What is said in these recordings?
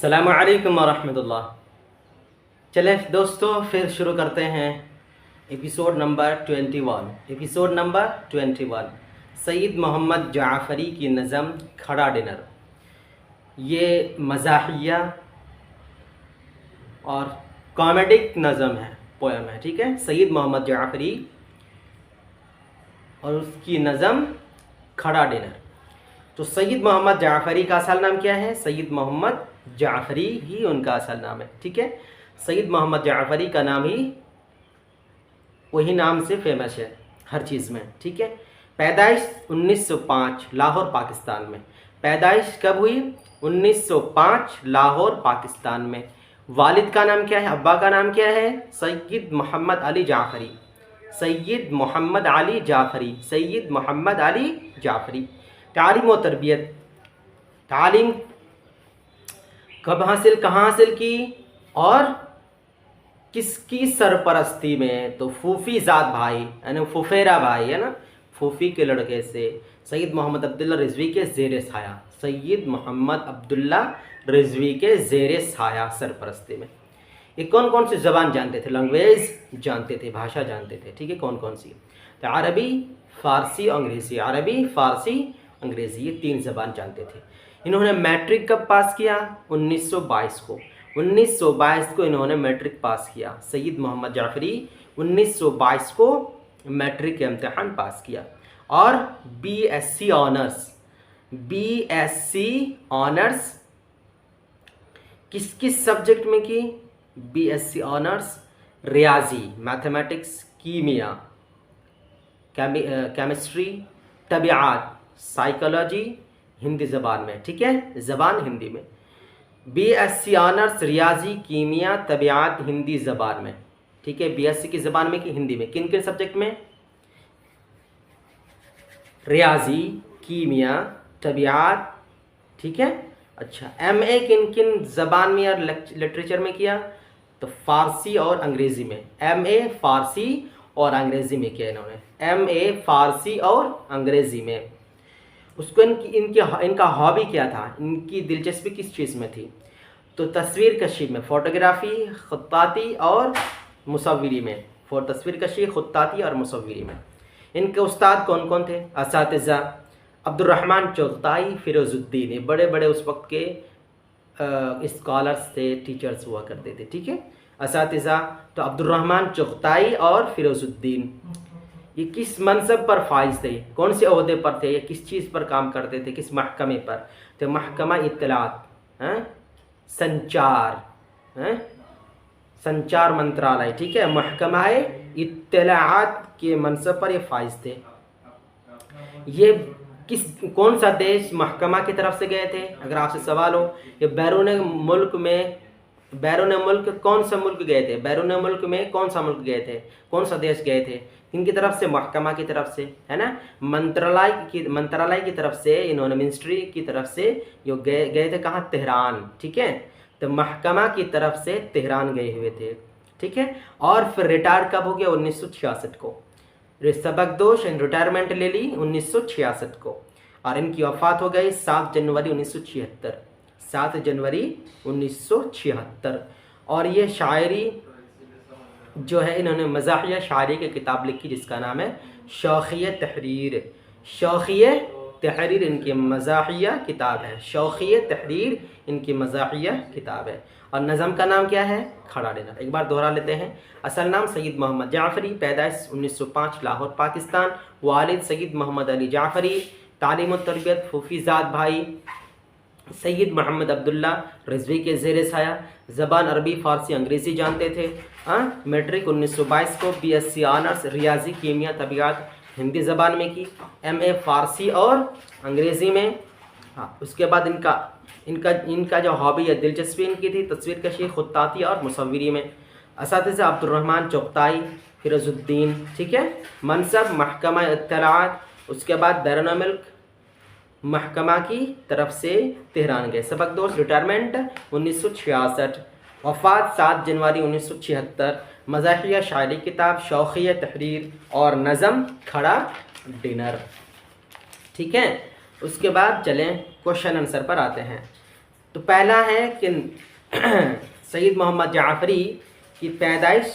السلام علیکم ورحمۃ اللہ۔ چلیں دوستو پھر شروع کرتے ہیں ایپیسوڈ نمبر 21 سید محمد جعفری کی نظم کھڑا ڈنر۔ یہ مزاحیہ اور کامیڈک نظم ہے، پویم ہے، ٹھیک ہے۔ سید محمد جعفری اور اس کی نظم کھڑا ڈنر۔ تو سید محمد جعفری کا اصل نام کیا ہے؟ سید محمد جعفری ہی ان کا اصل نام ہے، ٹھیک ہے۔ سید محمد جعفری کا نام ہی وہی نام سے فیمس ہے ہر چیز میں، ٹھیک ہے۔ پیدائش 1905 لاہور پاکستان میں۔ پیدائش کب ہوئی؟ 1905 لاہور پاکستان میں۔ والد کا نام کیا ہے؟ ابا کا نام کیا ہے؟ سید محمد علی جعفری۔ سید محمد علی جعفری، سید محمد علی جعفری۔ تعلیم و تربیت، تعلیم کہاں حاصل کی اور کس کی سرپرستی میں؟ تو پھوفی زاد بھائی یعنی پھوپھیرا بھائی ہے نا، پھوفی کے لڑکے سے، سید محمد عبداللہ رضوی کے زیر سایہ، سید محمد عبداللہ رضوی کے زیر سایہ سرپرستی میں۔ یہ کون سی زبان جانتے تھے؟ لینگویج جانتے تھے، بھاشا جانتے تھے، ٹھیک ہے۔ کون سی؟ تو عربی، فارسی، انگریزی۔ عربی، فارسی، انگریزی، یہ 3 زبان جانتے تھے۔ انہوں نے میٹرک کب پاس کیا؟ 1922 کو۔ 1922 کو انہوں نے میٹرک پاس کیا۔ سید محمد جعفری 1922 کو میٹرک کے امتحان پاس کیا اور بی ایس سی آنرس کس سبجیکٹ میں کی؟ بی ایس سی آنرس ریاضی، میتھمیٹکس، کیمیا، کیمسٹری، طبیعات، سائیکالوجی، ہندی زبان میں، ٹھیک ہے، زبان ہندی میں۔ بی ایس سی آنرس ریاضی، کیمیا، طبیعات، ہندی زبان میں، ٹھیک ہے۔ بی ایس سی کی زبان میں کی ہندی میں، کن سبجیکٹ میں؟ ریاضی، کیمیا، طبیعات، ٹھیک ہے۔ اچھا، ایم اے کن زبان میں اور لٹریچر میں کیا؟ تو فارسی اور انگریزی میں۔ ایم اے فارسی اور انگریزی میں کیا انہوں نے، ایم اے فارسی اور انگریزی میں۔ اس کو ان کا ہابی کیا تھا؟ ان کی دلچسپی کس چیز میں تھی؟ تو تصویر کشی میں، فوٹوگرافی، خطاطی اور مصوری میں، تصویر کشی، خطاطی اور مصوری میں۔ ان کے استاد کون تھے؟ اساتذہ عبدالرحمن چغتائی، فیروز الدین، یہ بڑے اس وقت کے اسکالرس تھے، ٹیچرز ہوا کرتے تھے، ٹھیک ہے۔ اساتذہ تو عبدالرحمن چغتائی اور فیروز الدین۔ یہ کس منصب پر فائز تھے؟ کون سے عہدے پر تھے؟ یہ کس چیز پر کام کرتے تھے؟ کس محکمے پر؟ تو محکمہ اطلاعات، سنچار منترالیہ، ٹھیک ہے، محکمہ اطلاعات کے منصب پر یہ فائز تھے۔ یہ کون سا دیش محکمہ کی طرف سے گئے تھے؟ اگر آپ سے سوال ہو، یہ بیرون ملک کون سا ملک گئے تھے؟ بیرون ملک میں کون سا ملک گئے تھے؟ کون سا دیش گئے تھے؟ ان کی طرف سے، محکمہ کی طرف سے، ہے نا، منترالیہ کی طرف سے، انہوں نے منسٹری کی طرف سے یہ گئے تھے کہاں؟ تہران، ٹھیک ہے۔ تو محکمہ کی طرف سے تہران گئے ہوئے تھے، ٹھیک ہے۔ اور پھر ریٹائر کب ہو گیا؟ 1966 کو۔ سبکدوش ریٹائرمنٹ لے لی 1966 کو، اور ان کی وفات ہو گئی 7 جنوری 1976، 7 جنوری 1976۔ اور یہ شاعری جو ہے، انہوں نے مزاحیہ شاعری کی کتاب لکھی جس کا نام ہے شوخیہ تحریر۔ شوخیہ تحریر ان کی مزاحیہ کتاب ہے، شوخیہ تحریر ان کی مزاحیہ کتاب ہے۔ اور نظم کا نام کیا ہے؟ کھڑا ڈنر۔ ایک بار دوہرا لیتے ہیں۔ اصل نام سید محمد جعفری، پیدائش 1905 لاہور پاکستان۔ والد سید محمد علی جعفری۔ تعلیم و تربیت پھوفی زاد بھائی سید محمد عبداللہ رضوی کے زیر سایہ۔ زبان عربی، فارسی، انگریزی جانتے تھے۔ میٹرک 1922 کو، بی ایس سی آنرس ریاضی، کیمیا، طبیعات ہندی زبان میں کی، ایم اے فارسی اور انگریزی میں۔ اس کے بعد ان کا جو ہابی یا دلچسپی ان کی تھی، تصویر کشی، خطاطی اور مصوری میں۔ اساتذہ عبدالرحمن چغتائی، فیروز الدین، ٹھیک ہے۔ منصب محکمہ اطلاعات۔ اس کے بعد بیرون ملک محکمہ کی طرف سے تہران گئے۔ سبکدوش ریٹائرمنٹ 1966، وفات 7 جنوری 1976۔ مزاحیہ شاعری کتاب شوخیہ تحریر اور نظم کھڑا ڈنر، ٹھیک ہے۔ اس کے بعد چلیں کوشچن آنسر پر آتے ہیں۔ تو پہلا ہے کہ سید محمد جعفری کی پیدائش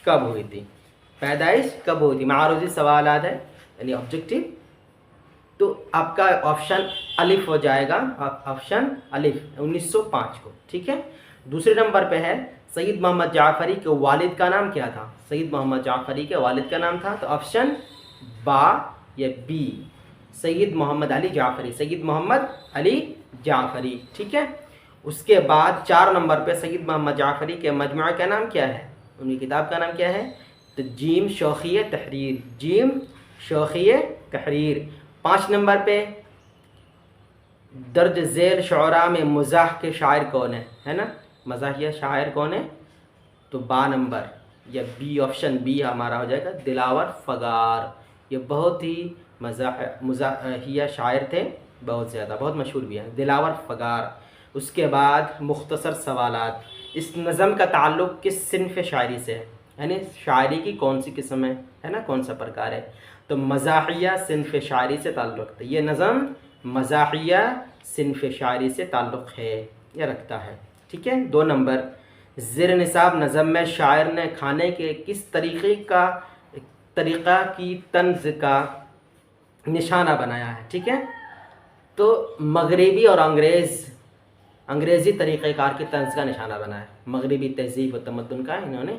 کب ہوئی تھی، پیدائش کب ہوئی تھی، معروضی سوالات ہے یعنی آبجیکٹیو. تو آپ کا آپشن الف ہو جائے گا، آپشن الف 1905 کو. ٹھیک ہے. دوسرے نمبر پہ ہے سید محمد جعفری کے والد کا نام کیا تھا، سید محمد جعفری کے والد کا نام تھا، تو آپشن با یا بی، سید محمد علی جعفری، سید محمد علی جعفری. ٹھیک ہے. اس کے بعد 4 نمبر پہ سید محمد جعفری کے مجموعہ کا نام کیا ہے، ان کی کتاب کا نام کیا ہے، تو جیم شوخیہ تحریر، جیم شوخیہ تحریر. 5 نمبر پہ درج ذیل شعراء میں مزاح کے شاعر کون ہے نا، مزاحیہ شاعر کون ہے، تو با نمبر یا بی، آپشن بی ہمارا ہو جائے گا دلاور فغار. یہ بہت ہی مزاحیہ شاعر تھے، بہت زیادہ، بہت مشہور بھی ہیں، دلاور فغار. اس کے بعد مختصر سوالات. اس نظم کا تعلق کس صنف شاعری سے ہے، یعنی شاعری کی کون سی قسم ہے نا، کون سا پرکار ہے، تو مزاحیہ صنف شاعری سے تعلق ہے. یہ نظم مزاحیہ صنف شاعری سے تعلق ہے یا رکھتا ہے. ٹھیک ہے. 2 نمبر زیر نصاب نظم میں شاعر نے کھانے کے کس طریقہ کی طنز کا نشانہ بنایا ہے. ٹھیک ہے. تو مغربی اور انگریزی طریقہ کار کی طنز کا نشانہ بنایا ہے. مغربی تہذیب و تمدن کا انہوں نے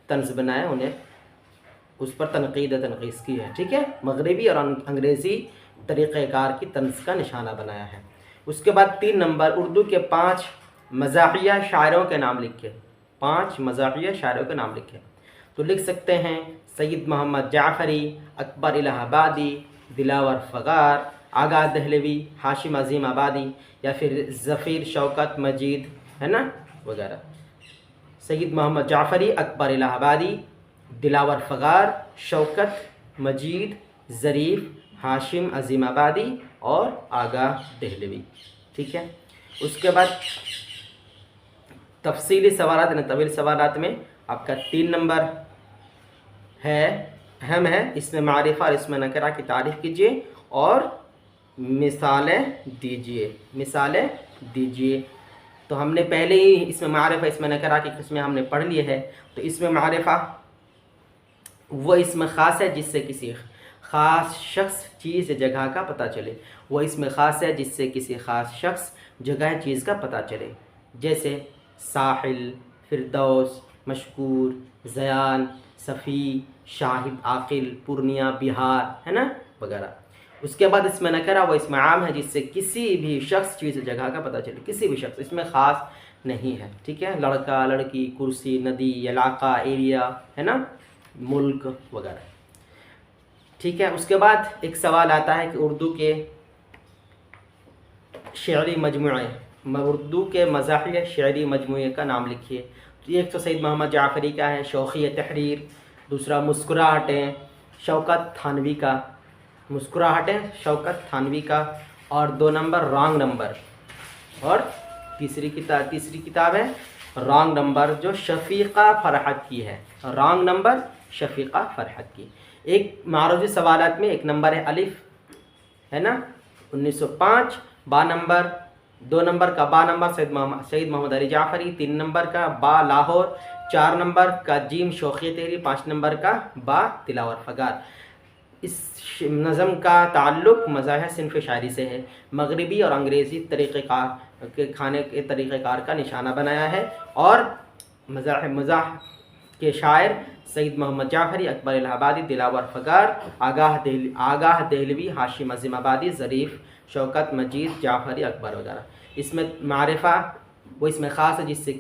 طنز بنایا، انہیں اس پر تنقید کی ہے. ٹھیک ہے. مغربی اور انگریزی طریقہ کار کی طنز کا نشانہ بنایا ہے. اس کے بعد 3 نمبر اردو کے 5 مزاحیہ شاعروں کے نام لکھے، 5 مزاحیہ شاعروں کے نام لکھے. تو لکھ سکتے ہیں سید محمد جعفری، اکبر الہ آبادی، دلاور فغار، آگاہ دہلوی، ہاشم عظیم آبادی، یا پھر ظفیر شوکت مجید ہے نا وغیرہ. سید محمد جعفری، اکبر الہ آبادی، دلاور فغار، شوکت مجید، ظریف، ہاشم عظیم آبادی اور آگاہ دہلوی. ٹھیک ہے. اس کے بعد تفصیلی سوالات یعنی طویل سوالات میں آپ کا 3 نمبر ہے، اہم ہے، اس میں معرفہ اور اس میں نکرہ کی تعریف کیجیے اور مثالیں دیجیے. تو ہم نے پہلے ہی اس میں معرفہ اس میں نکرہ کی قسمیں ہم نے پڑھ لی ہے. تو اس میں معرفہ وہ اسم خاص ہے جس سے کسی خاص شخص چیز جگہ کا پتہ چلے، وہ اسم خاص ہے جس سے کسی خاص شخص جگہ چیز کا پتہ چلے، جیسے ساحل، فردوس، مشکور، زیان، صفی، شاہد، عاقل، پورنیہ، بہار ہے نا وغیرہ. اس کے بعد اس میں نکرہ وہ اسم عام ہے جس سے کسی بھی شخص چیز جگہ کا پتہ چلے، کسی بھی شخص، اس میں خاص نہیں ہے. ٹھیک ہے. لڑکا، لڑکی، کرسی، ندی، علاقہ، ایریا ہے نا، ملک وغیرہ. ٹھیک ہے. اس کے بعد ایک سوال آتا ہے کہ اردو کے شعری مجموعے، اردو کے مزاحیہ شعری مجموعے کا نام لکھیے. تو ایک تو سید محمد جعفری کا ہے شوخیہ تحریر، دوسرا مسکراہٹیں شوکت تھانوی کا، مسکراہٹیں شوکت تھانوی کا، اور 2 نمبر رانگ نمبر، اور تیسری کتاب ہے رانگ نمبر جو شفیقہ فرحت کی ہے، رانگ نمبر شفیقہ فرحت کی. ایک معروضی سوالات میں 1 نمبر ہے الف ہے نا 1905، با نمبر 2 نمبر کا با نمبر سید محمد علی جعفری، 3 نمبر کا با لاہور، 4 نمبر کا جیم شوخیہ تحریر، 5 نمبر کا با دلاور فغار. اس نظم کا تعلق مزاحیہ صنف شاعری سے ہے، مغربی اور انگریزی طریقہ کار کے کھانے کے طریقہ کار کا نشانہ بنایا ہے، اور مزاح کے شاعر سید محمد جعفری، اکبر الہ آبادی، دلاور فغار، آگاہ دہلوی، ہاشم عظیم آبادی، ظریف شوکت مجید، جعفری، اکبر وغیرہ. اس میں معرفہ وہ اس میں خاص ہے جس سے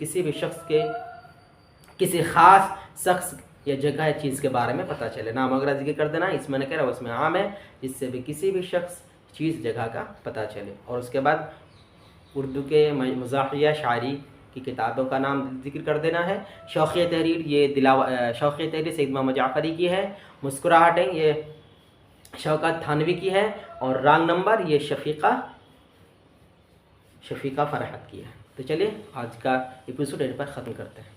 کسی خاص شخص یا جگہ یا چیز کے بارے میں پتہ چلے. نام وغیرہ ذکر کر دینا، اس میں نہ کہہ رہا اس میں عام ہے جس سے بھی کسی بھی شخص چیز جگہ کا پتہ چلے. اور اس کے بعد اردو کے مزاحیہ شاعری کی کتابوں کا نام ذکر کر دینا ہے. شوخیہ تحریر شوخیہ تحریر سید محمد جعفری کی ہے، مسکراہٹیں یہ شوکت تھانوی کی ہے، اور رانگ نمبر یہ شفیقہ فرحت کی ہے. تو چلیے آج کا ایپیسوڈ یہیں پر ختم کرتے ہیں.